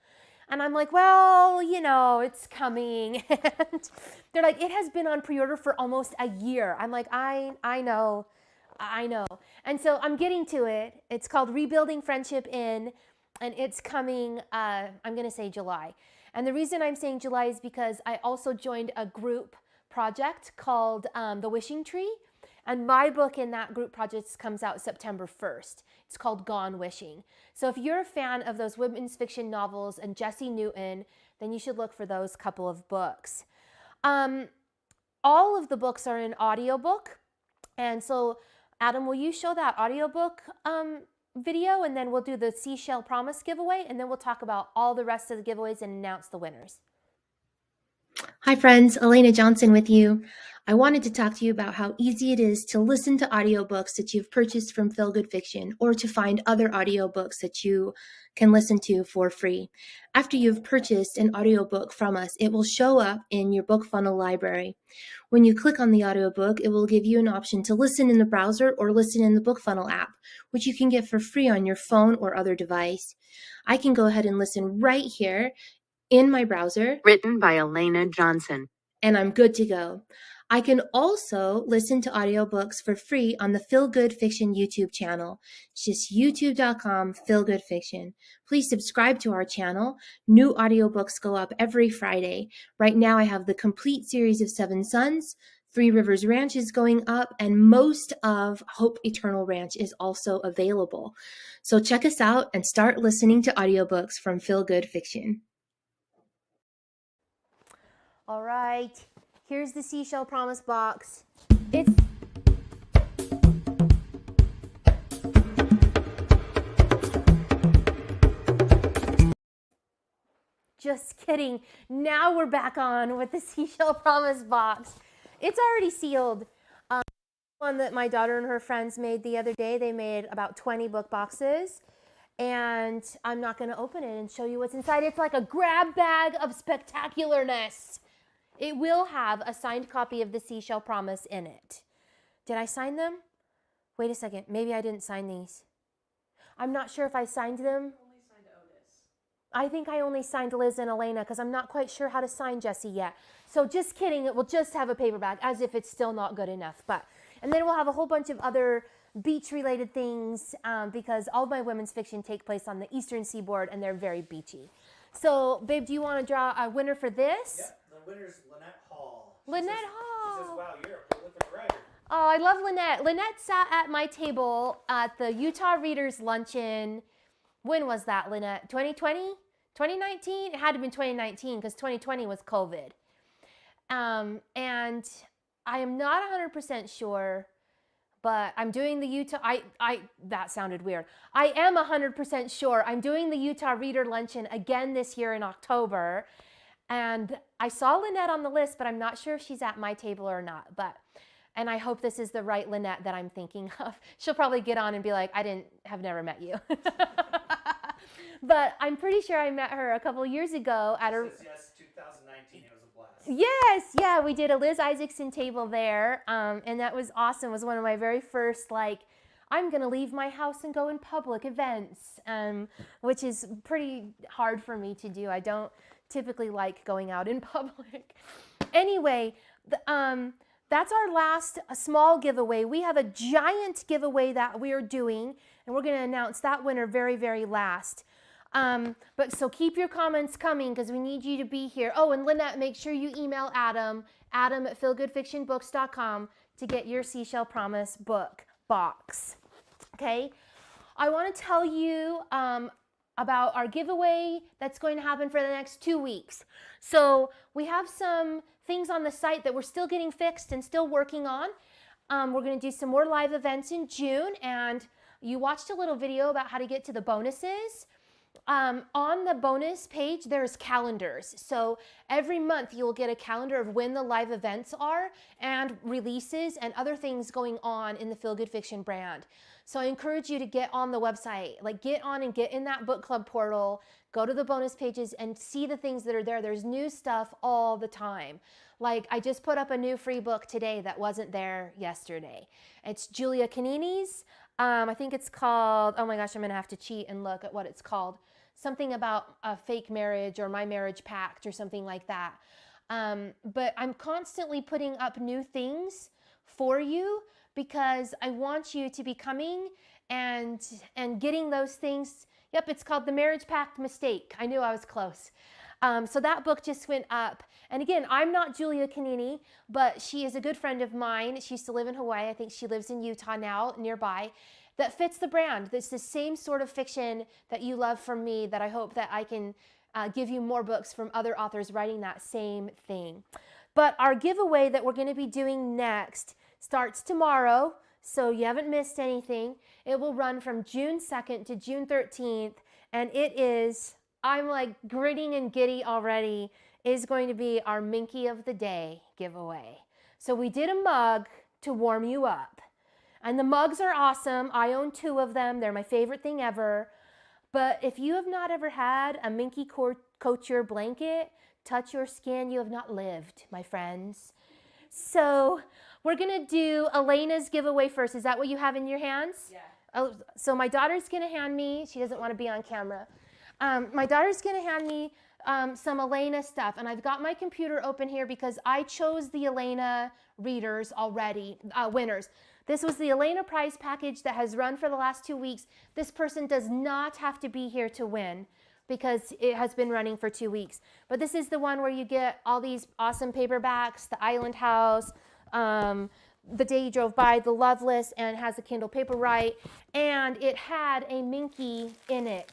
And I'm like, well, you know, it's coming. And they're like, it has been on pre-order for almost a year. I'm like, I know. And so I'm getting to it. It's called Rebuilding Friendship Inn, and it's coming, I'm going to say July. And the reason I'm saying July is because I also joined a group project called The Wishing Tree. And my book in that group project comes out September 1st. It's called Gone Wishing. So if you're a fan of those women's fiction novels and Jessie Newton, then you should look for those couple of books. All of the books are in audiobook. And so, Adam, will you show that audiobook video, and then we'll do the Seashell Promise giveaway, and then we'll talk about all the rest of the giveaways and announce the winners. Hi friends, Elena Johnson with you. I wanted to talk to you about how easy it is to listen to audiobooks that you've purchased from Feel Good Fiction, or to find other audiobooks that you can listen to for free. After you've purchased an audiobook from us, it will show up in your BookFunnel library. When you click on the audiobook, it will give you an option to listen in the browser or listen in the BookFunnel app, which you can get for free on your phone or other device. I can go ahead and listen right here in my browser. Written by Elena Johnson. And I'm good to go. I can also listen to audiobooks for free on the Feel Good Fiction YouTube channel. It's just youtube.com, Feel Good Fiction. Please subscribe to our channel. New audiobooks go up every Friday. Right now I have the complete series of Seven Sons, Three Rivers Ranch is going up, and most of Hope Eternal Ranch is also available. So check us out and start listening to audiobooks from Feel Good Fiction. All right, here's the Seashell Promise box. It's just kidding. Now we're back on with the Seashell Promise box. It's already sealed. One that my daughter and her friends made the other day. They made about 20 book boxes. And I'm not going to open it and show you what's inside. It's like a grab bag of spectacularness. It will have a signed copy of the Seashell Promise in it. Did I sign them? Wait a second. Maybe I didn't sign these. I'm not sure if I signed them. Only signed Otis. I think I only signed Liz and Elena because I'm not quite sure how to sign Jessie yet. So just kidding. It will just have a paperback, as if it's still not good enough. And then we'll have a whole bunch of other beach-related things because all of my women's fiction take place on the eastern seaboard, and they're very beachy. So, babe, do you want to draw a winner for this? Yep, the winner's Lynette Hall. Lynette She Hall. says, wow, you're a prolific writer. Oh, I love Lynette. Lynette sat at my table at the Utah Readers Luncheon. When was that, Lynette? 2020? 2019? It had to have been 2019 because 2020 was COVID. And I am not 100% sure, but I'm doing the Utah, that sounded weird. I am 100% sure I'm doing the Utah Reader Luncheon again this year in October. And I saw Lynette on the list, but I'm not sure if she's at my table or not. And I hope this is the right Lynette that I'm thinking of. She'll probably get on and be like, have never met you. But I'm pretty sure I met her a couple years ago at a... Yes, 2019, it was a blast. Yes, yeah, we did a Liz Isaacson table there, and that was awesome. It was one of my very first, I'm going to leave my house and go in public events, which is pretty hard for me to do. I don't typically like going out in public. Anyway, that's our last small giveaway. We have a giant giveaway that we are doing, and we're going to announce that winner very, very last. But so keep your comments coming because we need you to be here. Oh, and Lynette, make sure you email Adam at feelgoodfictionbooks.com to get your Seashell Promise book box. Okay? I want to tell you about our giveaway that's going to happen for the next 2 weeks. So we have some things on the site that we're still getting fixed and still working on. We're going to do some more live events in June, and you watched a little video about how to get to the bonuses. On the bonus page, there's calendars. So every month you'll get a calendar of when the live events are and releases and other things going on in the Feel Good Fiction brand. So I encourage you to get on the website, get on and get in that book club portal, go to the bonus pages and see the things that are there. There's new stuff all the time. I just put up a new free book today that wasn't there yesterday. It's Julia Canini's. I think it's called, oh my gosh, I'm going to have to cheat and look at what it's called. Something about a fake marriage or my marriage pact or something like that. But I'm constantly putting up new things for you because I want you to be coming and getting those things. Yep, it's called The Marriage Pact Mistake. I knew I was close. So that book just went up. And again, I'm not Julia Canini, but she is a good friend of mine. She used to live in Hawaii. I think she lives in Utah now, nearby. That fits the brand. That's the same sort of fiction that you love from me, that I hope that I can give you more books from other authors writing that same thing. But our giveaway that we're going to be doing next starts tomorrow, so you haven't missed anything. It will run from June 2nd to June 13th, and it is, I'm gritting and giddy already, is going to be our Minky of the Day giveaway. So we did a mug to warm you up. And the mugs are awesome. I own 2 of them. They're my favorite thing ever. But if you have not ever had a Minky Couture blanket touch your skin, you have not lived, my friends. So we're going to do Elena's giveaway first. Is that what you have in your hands? Yeah. Oh, so my daughter's going to hand me, she doesn't want to be on camera. My daughter's going to hand me some Elena stuff. And I've got my computer open here because I chose the Elena readers already, winners. This was the Elena prize package that has run for the last 2 weeks. This person does not have to be here to win because it has been running for 2 weeks. But this is the one where you get all these awesome paperbacks, The Island House, The Day You Drove By, The Loveless, and it has a Kindle Paperwhite. And it had a Minky in it.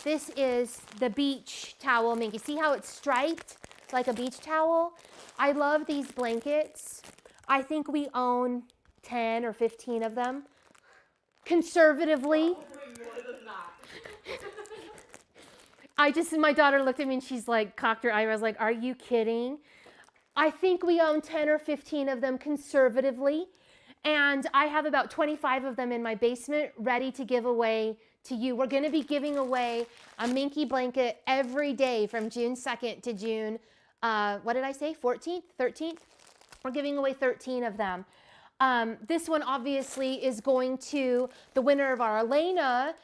This is the beach towel Minky. See how it's striped like a beach towel? I love these blankets. I think we own 10 or 15 of them. Conservatively. My daughter looked at me and she's cocked her eyebrows are you kidding? I think we own 10 or 15 of them conservatively. And I have about 25 of them in my basement ready to give away to you. We're going to be giving away a Minky blanket every day from June 2nd to June, what did I say? 14th? 13th? We're giving away 13 of them. This one obviously is going to the winner of our Elena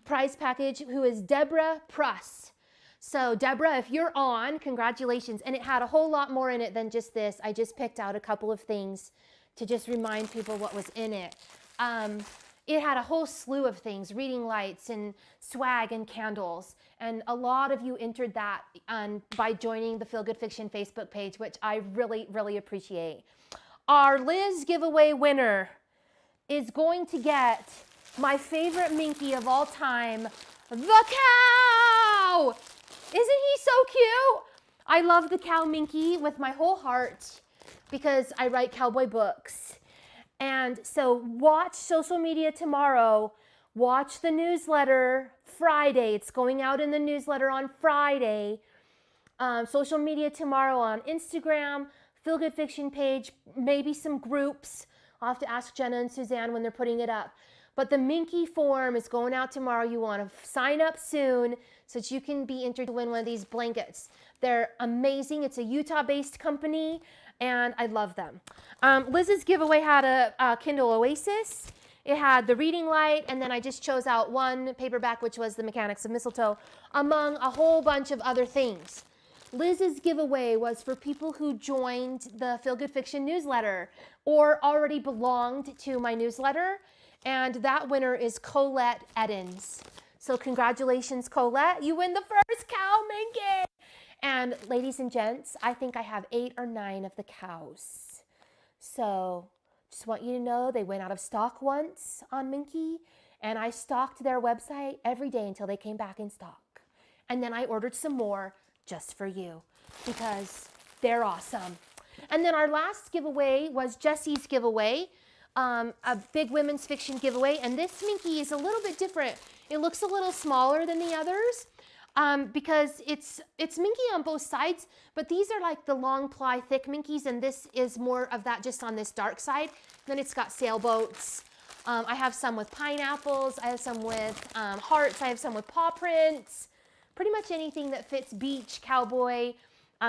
prize package, who is Deborah Pruss. So Deborah, if you're on, congratulations. And it had a whole lot more in it than just this. I just picked out a couple of things to just remind people what was in it. It had a whole slew of things, reading lights and swag and candles. And a lot of you entered that by joining the Feel Good Fiction Facebook page, which I really, really appreciate. our Liz giveaway winner is going to get my favorite Minky of all time, the cow. Isn't he so cute? I love the cow Minky with my whole heart because I write cowboy books. And so watch social media tomorrow. Watch the newsletter Friday. It's going out in the newsletter on Friday. Social media tomorrow on Instagram, Feel Good Fiction page, maybe some groups. I'll have to ask Jenna and Suzanne when they're putting it up. But the Minky form is going out tomorrow. You want to sign up soon so that you can be entered to win one of these blankets. They're amazing. It's a Utah-based company, and I love them. Liz's giveaway had a Kindle Oasis. It had the Reading Light, and then I just chose out one paperback, which was The Mechanics of Mistletoe, among a whole bunch of other things. Liz's giveaway was for people who joined the Feel Good Fiction newsletter or already belonged to my newsletter, and that winner is Colette Edens. So congratulations, Colette. You win the first cow Minky. And ladies and gents, I think I have 8 or 9 of the cows. So just want you to know they went out of stock once on Minky, and I stocked their website every day until they came back in stock. And then I ordered some more just for you because they're awesome. And then our last giveaway was Jessie's giveaway, a big women's fiction giveaway. And this Minky is a little bit different. It looks a little smaller than the others because it's Minky on both sides, but these are like the long ply thick Minkies, and this is more of that just on this dark side. Then it's got sailboats. I have some with pineapples. I have some with hearts. I have some with paw prints. Pretty much anything that fits beach, cowboy,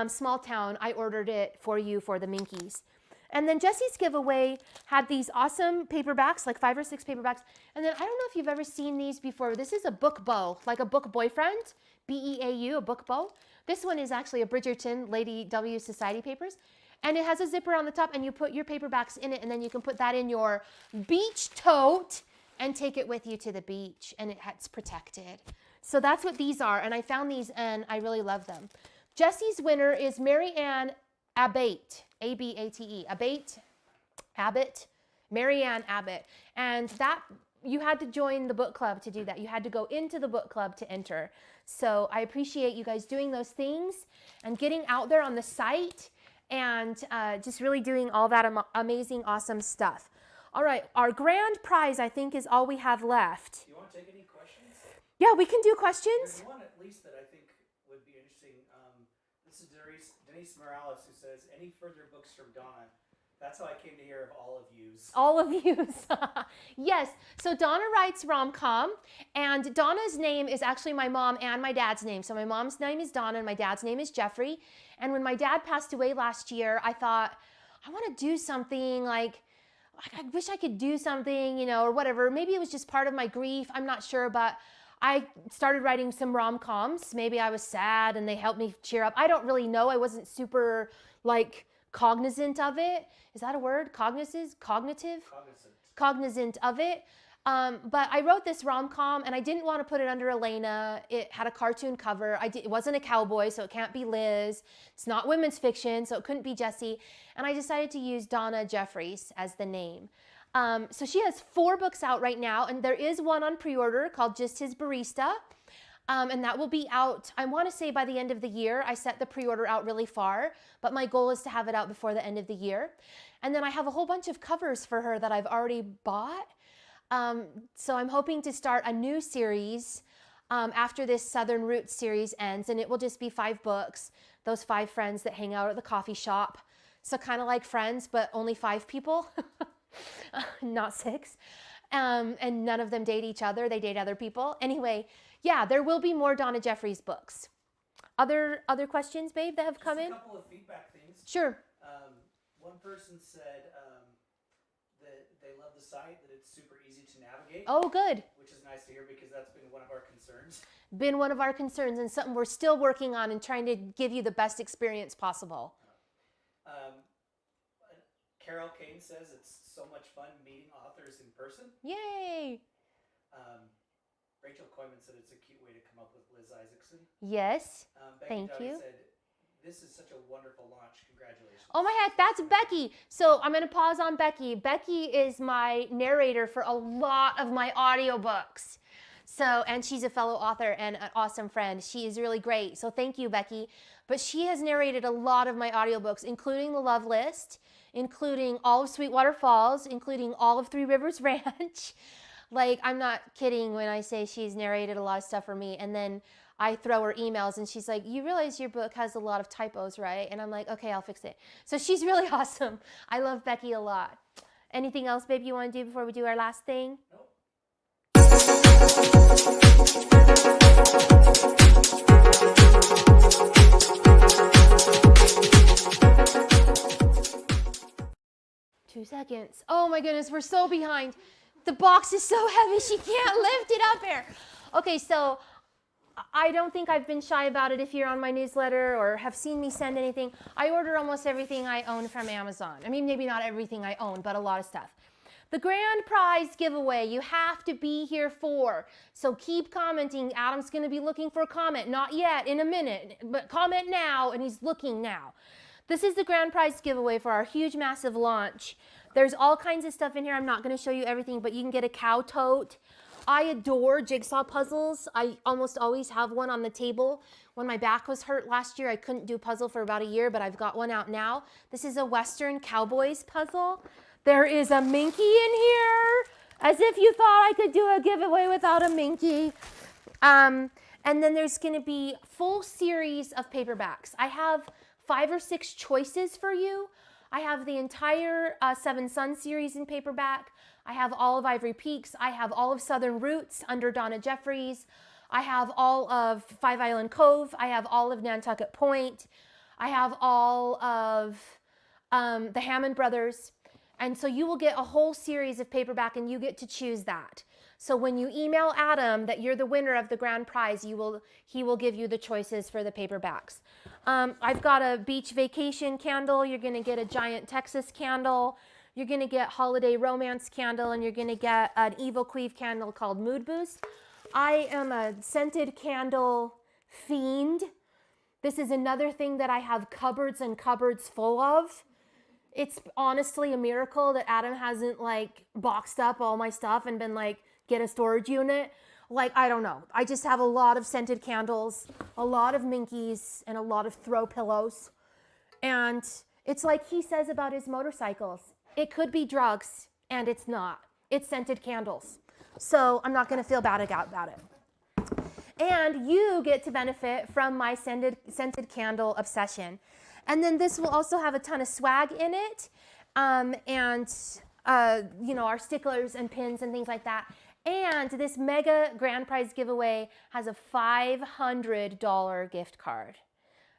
small town, I ordered it for you for the Minkies. And then Jessie's giveaway had these awesome paperbacks, like 5 or 6 paperbacks. And then I don't know if you've ever seen these before. This is a book bow, like a book boyfriend, B-E-A-U, a book bow. This one is actually a Bridgerton Lady W Society papers. And it has a zipper on the top, and you put your paperbacks in it, and then you can put that in your beach tote and take it with you to the beach, and it's protected. So that's what these are, and I found these, and I really love them. Jessie's winner is Mary Ann Abbate, A-B-A-T-E, Abbott, Mary Ann Abbott. And that, you had to join the book club to do that. You had to go into the book club to enter. So I appreciate you guys doing those things and getting out there on the site and just really doing all that amazing, awesome stuff. All right, our grand prize, I think, is all we have left. Do you want to take any questions? Yeah, we can do questions. There's one at least that I think would be interesting. This is Denise Morales who says, any further books from Donna? That's how I came to hear of all of yous. All of yous. Yes. So Donna writes rom-com, and Donna's name is actually my mom and my dad's name. So my mom's name is Donna, and my dad's name is Jeffrey. And when my dad passed away last year, I thought, I want to do something like I wish I could do something, you know, or whatever. Maybe it was just part of my grief. I'm not sure, but I started writing some rom-coms. Maybe I was sad and they helped me cheer up. I don't really know. I wasn't super like cognizant of it. Is that a word? Cognitive? Cognizant of it. But I wrote this rom-com and I didn't want to put it under Elena. It had a cartoon cover. It wasn't a cowboy, so it can't be Liz. It's not women's fiction, so it couldn't be Jessie. And I decided to use Donna Jeffries as the name. So she has 4 books out right now, and there is one on pre-order called Just His Barista. And that will be out, I want to say by the end of the year. I set the pre-order out really far, but my goal is to have it out before the end of the year. And then I have a whole bunch of covers for her that I've already bought. So I'm hoping to start a new series after this Southern Roots series ends, and it will just be 5 books, those 5 friends that hang out at the coffee shop. So kind of like Friends, but only 5 people, not 6. And none of them date each other, they date other people. Anyway, yeah, there will be more Donna Jeffries books. Other questions, babe, that have come in? Just a couple of feedback things. Sure. One person said that they love the site, that it's super easy to navigate. Oh, good. Which is nice to hear because that's been one of our concerns. Been one of our concerns and something we're still working on and trying to give you the best experience possible. Carol Kane says it's so much fun meeting authors in person. Yay! Rachel Koyman said it's a cute way to come up with Liz Isaacson. Yes. Becky Thank Dowdy you. said, this is such a wonderful launch. Congratulations. Oh my heck, that's Becky. So I'm gonna pause on Becky. Becky is my narrator for a lot of my audiobooks. So, and she's a fellow author and an awesome friend. She is really great. So thank you, Becky. But she has narrated a lot of my audiobooks, including The Love List, including all of Sweetwater Falls, including all of Three Rivers Ranch. Like, I'm not kidding when I say she's narrated a lot of stuff for me. And then I throw her emails and she's like, you realize your book has a lot of typos, right? And I'm like, okay, I'll fix it. So she's really awesome. I love Becky a lot. Anything else, babe, you want to do before we do our last thing? Nope. 2 seconds. Oh my goodness, we're so behind. The box is so heavy, she can't lift it up here. Okay, so I don't think I've been shy about it if you're on my newsletter or have seen me send anything. I order almost everything I own from Amazon. I mean, maybe not everything I own, but a lot of stuff. The grand prize giveaway, you have to be here for. So keep commenting. Adam's going to be looking for a comment. Not yet, in a minute, but comment now, and he's looking now. This is the grand prize giveaway for our huge, massive launch. There's all kinds of stuff in here. I'm not going to show you everything, but you can get a cow tote. I adore jigsaw puzzles. I almost always have one on the table. When my back was hurt last year, I couldn't do puzzle for about a year, but I've got one out now. This is a Western Cowboys puzzle. There is a Minky in here, as if you thought I could do a giveaway without a Minky. And then there's going to be full series of paperbacks. I have 5 or 6 choices for you. I have the entire Seven Sons series in paperback. I have all of Ivory Peaks. I have all of Southern Roots under Donna Jeffries. I have all of Five Island Cove. I have all of Nantucket Point. I have all of the Hammond Brothers. And so you will get a whole series of paperback and you get to choose that. So when you email Adam that you're the winner of the grand prize, he will give you the choices for the paperbacks. I've got a beach vacation candle. You're going to get a giant Texas candle. You're going to get holiday romance candle, and you're going to get an Evil Queeve candle called Mood Boost. I am a scented candle fiend. This is another thing that I have cupboards and cupboards full of. It's honestly a miracle that Adam hasn't like boxed up all my stuff and been like, get a storage unit. Like, I don't know. I just have a lot of scented candles, a lot of Minkies, and a lot of throw pillows. And it's like he says about his motorcycles. It could be drugs, and it's not. It's scented candles. So I'm not going to feel bad about it. And you get to benefit from my scented candle obsession. And then this will also have a ton of swag in it, you know, our sticklers and pins and things like that. And this mega grand prize giveaway has a $500 gift card.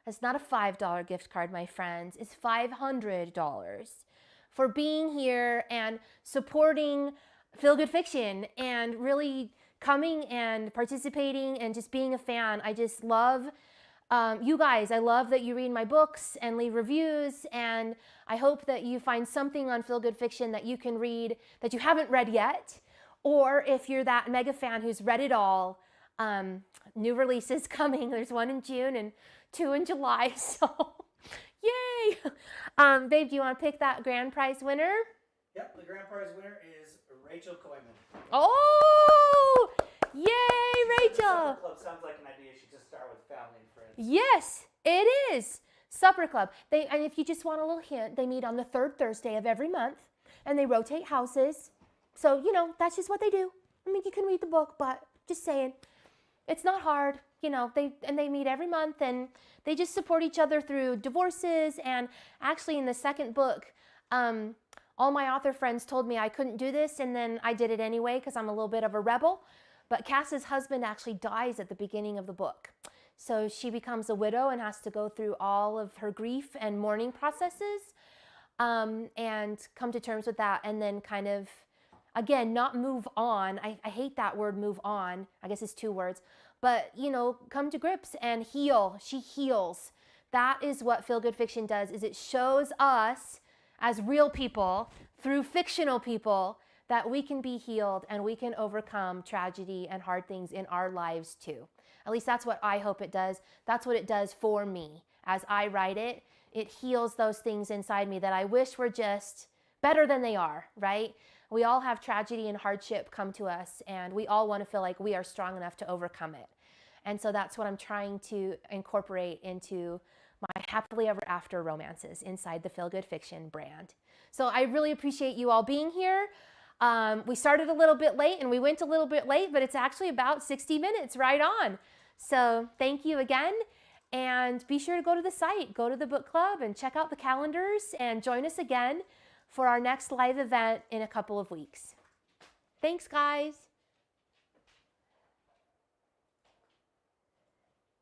It's not a $5 gift card, my friends. It's $500 for being here and supporting Feel Good Fiction and really coming and participating and just being a fan. I just love you guys. I love that you read my books and leave reviews, and I hope that you find something on Feel Good Fiction that you can read that you haven't read yet, or if you're that mega fan who's read it all, new releases coming. There's 1 in June and 2 in July, so yay! Babe, do you want to pick that grand prize winner? Yep, the grand prize winner is Rachel Koyman. Oh, yay, Rachel! Supper Club sounds like an idea you should just start with family and friends. Yes, it is. Supper Club. And if you just want a little hint, they meet on the 3rd Thursday of every month, and they rotate houses. So, you know, that's just what they do. I mean, you can read the book, but just saying, it's not hard. You know, they meet every month, and they just support each other through divorces. And actually, in the second book, all my author friends told me I couldn't do this, and then I did it anyway because I'm a little bit of a rebel. But Cass's husband actually dies at the beginning of the book. So she becomes a widow and has to go through all of her grief and mourning processes, and come to terms with that, and then kind of, again, not move on. I hate that word, move on. I guess it's 2 words. But, you know, come to grips and heal. She heals. That is what Feel Good Fiction does, is it shows us as real people through fictional people that we can be healed and we can overcome tragedy and hard things in our lives too. At least that's what I hope it does. That's what it does for me as I write it. it heals those things inside me that I wish were just better than they are, right? We all have tragedy and hardship come to us, and we all want to feel like we are strong enough to overcome it. And so that's what I'm trying to incorporate into my happily ever after romances inside the Feel Good Fiction brand. So I really appreciate you all being here. We started a little bit late and we went a little bit late, but it's actually about 60 minutes right on. So thank you again. And be sure to go to the site, go to the book club and check out the calendars and join us again for our next live event in a couple of weeks. Thanks, guys.